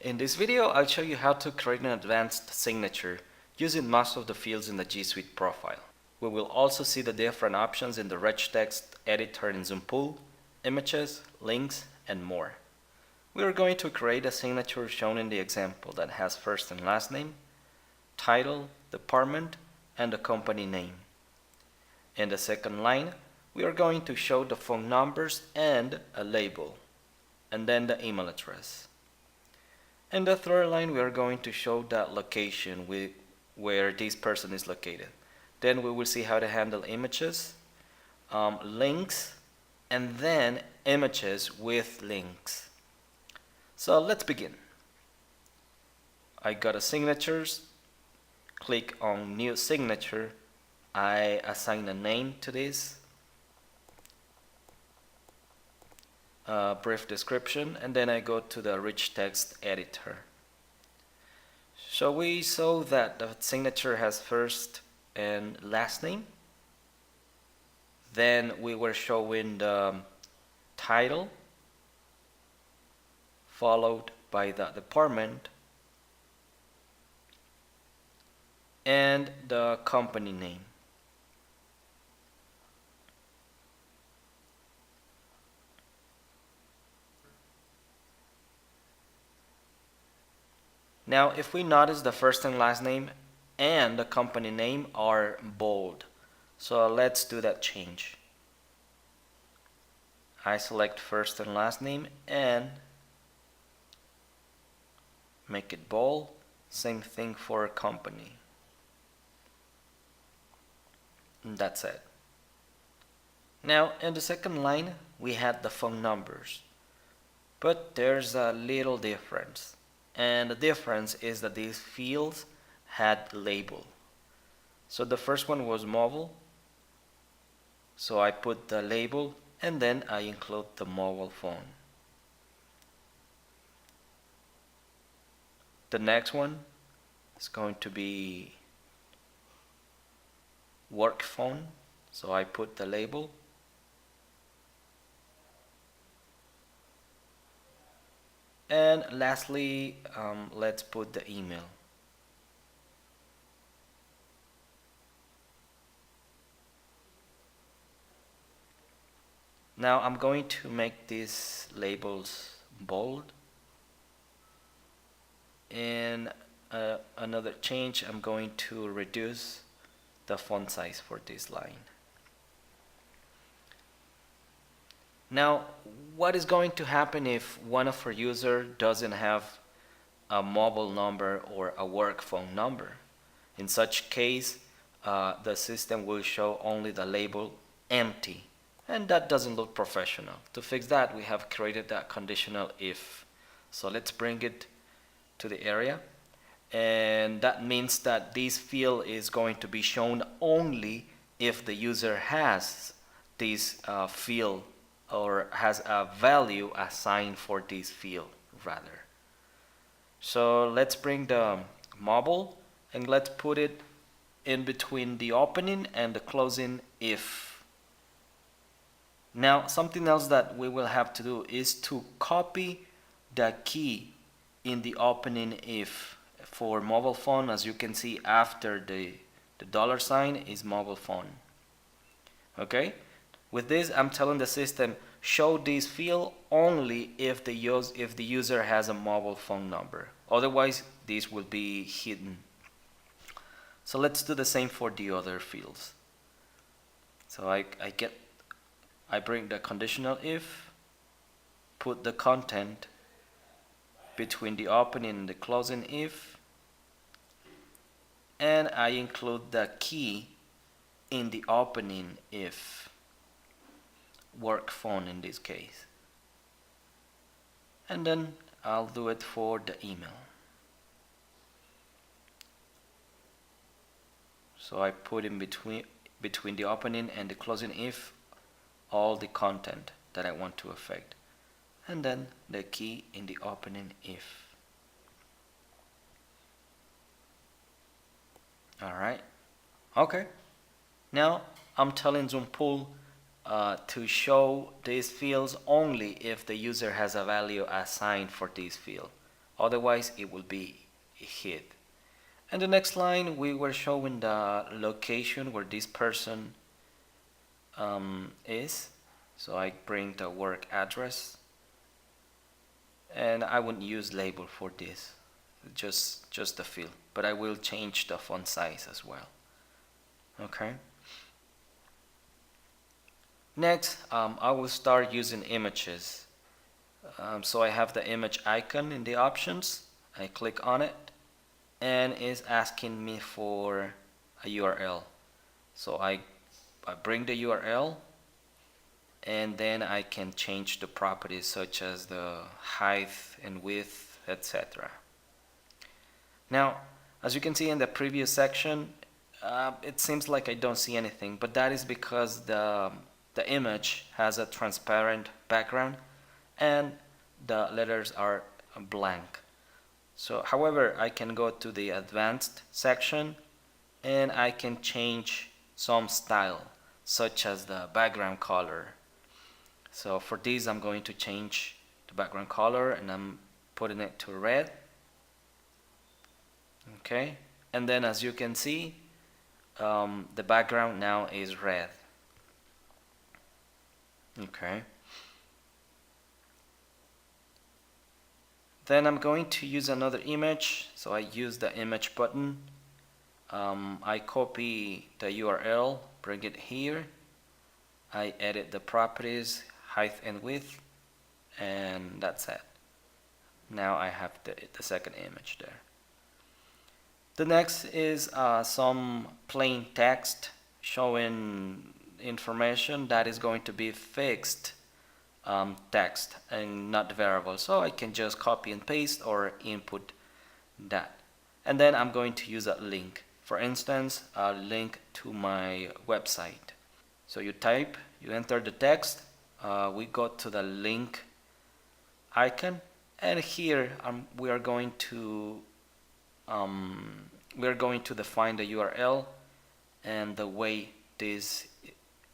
In this video, I'll show you how to create an advanced signature using most of the fields in the G Suite profile. We will also see the different options in the rich text editor in Zumpul, images, links, and more. We are going to create a signature shown in the example that has first and last name, title, department, and the company name. In the second line, we are going to show the phone numbers and a label, and then the email address. In the third line, we are going to show the location where this person is located. Then we will see how to handle images, links, and then images with links. So let's begin. I got a signatures, click on new signature. I assign a name to this, a brief description, and then I go to the rich text editor. So we saw that the signature has first and last name. Then we were showing the title, followed by the department and the company name. Now, if we notice the first and last name and the company name are bold, so let's do that change. I select first and last name and make it bold. Same thing for company. And that's it. Now, in the second line, we had the phone numbers, but there's a little difference. And the difference is that these fields had label. So the first one was mobile. So I put the label and then I include the mobile phone. The next one is going to be work phone. So I put the label. And lastly, let's put the email. Now I'm going to make these labels bold. And another change, I'm going to reduce the font size for this line. Now, what is going to happen if one of our users doesn't have a mobile number or a work phone number? In such case, the system will show only the label empty, and that doesn't look professional. To fix that, we have created that conditional if. So let's bring it to the area, and that means that this field is going to be shown only if the user has this field or has a value assigned for this field rather. So let's bring the mobile and let's put it in between the opening and the closing if. Now something else that we will have to do is to copy the key in the opening if. For mobile phone, as you can see, after the dollar sign is mobile phone. Okay? With this, I'm telling the system, show this field only if the user has a mobile phone number. Otherwise, this will be hidden. So let's do the same for the other fields. So I bring the conditional if, put the content between the opening and the closing if, and I include the key in the opening if. Work phone in this case, and then I'll do it for the email. So I put in between the opening and the closing if all the content that I want to affect, and then the key in the opening if. Alright, okay, now I'm telling Zumpul to show these fields only if the user has a value assigned for this field. otherwise it will be hid. And the next line, we were showing the location where this person is. So I bring the work address, and I wouldn't use label for this, just the field, but I will change the font size as well. Okay. Next, I will start using images. So I have the image icon in the options. I click on it, and it's asking me for a URL. So I bring the URL, and then I can change the properties such as the height and width, etc. Now, as you can see in the previous section, it seems like I don't see anything, but that is because the image has a transparent background and the letters are blank. So, however, I can go to the advanced section and I can change some style, such as the background color. So for this, I'm going to change the background color, and I'm putting it to red. Okay, and then as you can see, the background now is red. Okay. Then I'm going to use another image, so I use the image button. I copy the URL, bring it here. I edit the properties, height and width, and that's it. Now I have the second image there. The next is some plain text showing information that is going to be fixed text and not variable. So I can just copy and paste or input that. And then I'm going to use a link. For instance, a link to my website. So you enter the text, we go to the link icon, and here we are going to define the URL and the way this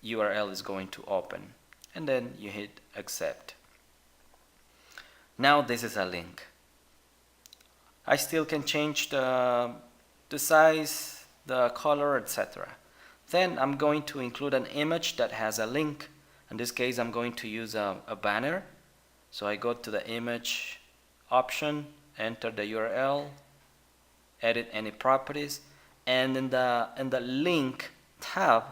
URL is going to open, and then you hit accept. Now this is a link. I still can change the size, the color, etc. Then I'm going to include an image that has a link. In this case, I'm going to use a banner. So I go to the image option, enter the URL, edit any properties, and in the link tab,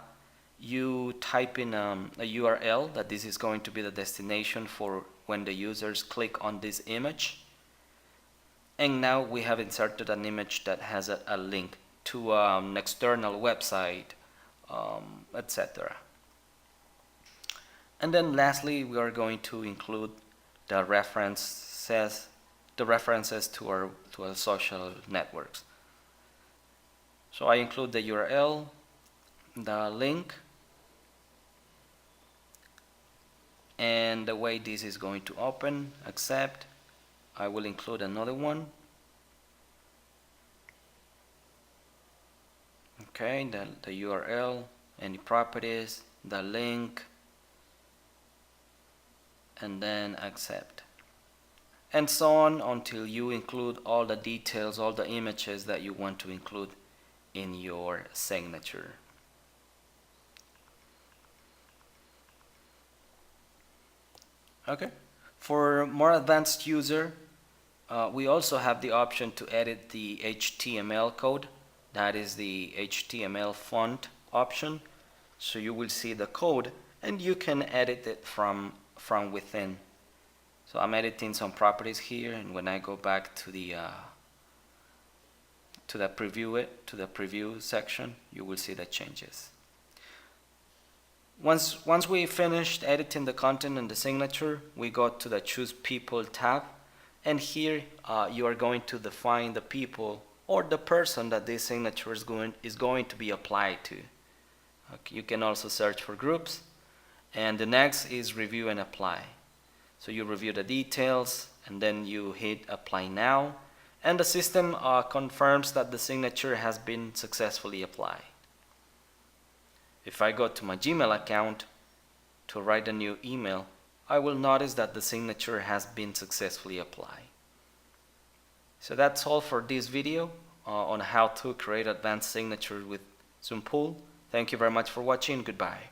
you type in a URL that this is going to be the destination for when the users click on this image. And now we have inserted an image that has a link to an external website, etc. And then lastly, we are going to include the references to our social networks. So I include the URL, the link, and the way this is going to open, accept. I will include another one. Okay, the URL, any properties, the link, and then accept. And so on until you include all the details, all the images that you want to include in your signature. Okay. For more advanced user, we also have the option to edit the HTML code. That is the HTML font option. So you will see the code and you can edit it from within. So I'm editing some properties here, and when I go back to the preview section, you will see the changes. Once we finished editing the content and the signature, we go to the Choose People tab, and here you are going to define the people or the person that this signature is going to be applied to. Okay, you can also search for groups, and the next is Review and Apply. So you review the details, and then you hit Apply Now, and the system confirms that the signature has been successfully applied. If I go to my Gmail account to write a new email, I will notice that the signature has been successfully applied. So that's all for this video on how to create advanced signature with Zumpul. Thank you very much for watching. Goodbye.